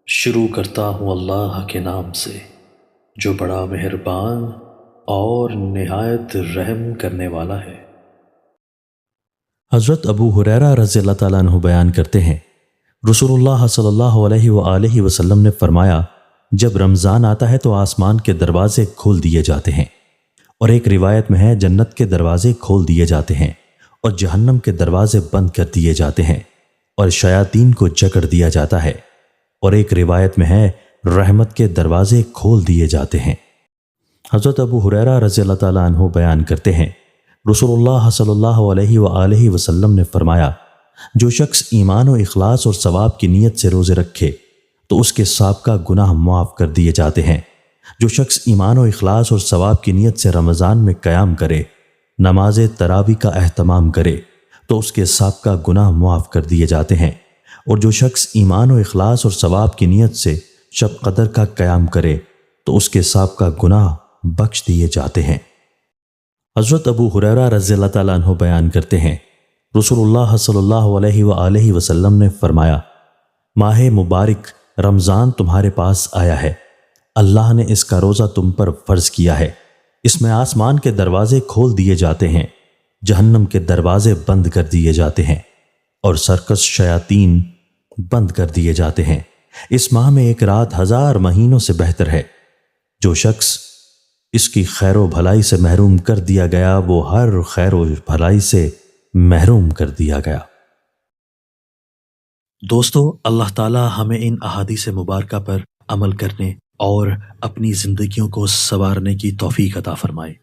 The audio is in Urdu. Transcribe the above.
شروع کرتا ہوں اللہ کے نام سے جو بڑا مہربان اور نہایت رحم کرنے والا ہے۔ حضرت ابو ہریرہ رضی اللہ تعالیٰ عنہ بیان کرتے ہیں، رسول اللہ صلی اللہ علیہ وآلہ وسلم نے فرمایا، جب رمضان آتا ہے تو آسمان کے دروازے کھول دیے جاتے ہیں، اور ایک روایت میں ہے جنت کے دروازے کھول دیے جاتے ہیں اور جہنم کے دروازے بند کر دیے جاتے ہیں اور شیاطین کو جکڑ دیا جاتا ہے، اور ایک روایت میں ہے رحمت کے دروازے کھول دیے جاتے ہیں۔ حضرت ابو ہریرہ رضی اللہ تعالیٰ عنہ بیان کرتے ہیں، رسول اللہ صلی اللہ علیہ وآلہ وسلم نے فرمایا، جو شخص ایمان و اخلاص اور ثواب کی نیت سے روزے رکھے تو اس کے سابقہ گناہ معاف کر دیے جاتے ہیں۔ جو شخص ایمان و اخلاص اور ثواب کی نیت سے رمضان میں قیام کرے، نماز تراویح کا اہتمام کرے تو اس کے سابقہ گناہ معاف کر دیے جاتے ہیں، اور جو شخص ایمان و اخلاص اور ثواب کی نیت سے شب قدر کا قیام کرے تو اس کے سابقہ گناہ بخش دیے جاتے ہیں۔ حضرت ابو ہریرہ رضی اللہ تعالیٰ عنہ بیان کرتے ہیں، رسول اللہ صلی اللہ علیہ وآلہ وسلم نے فرمایا، ماہ مبارک رمضان تمہارے پاس آیا ہے، اللہ نے اس کا روزہ تم پر فرض کیا ہے، اس میں آسمان کے دروازے کھول دیے جاتے ہیں، جہنم کے دروازے بند کر دیے جاتے ہیں اور سرکش شیاطین بند کر دیے جاتے ہیں۔ اس ماہ میں ایک رات 1000 مہینوں سے بہتر ہے۔ جو شخص اس کی خیر و بھلائی سے محروم کر دیا گیا وہ ہر خیر و بھلائی سے محروم کر دیا گیا۔ دوستو، اللہ تعالی ہمیں ان احادیث مبارکہ پر عمل کرنے اور اپنی زندگیوں کو سنوارنے کی توفیق عطا فرمائے۔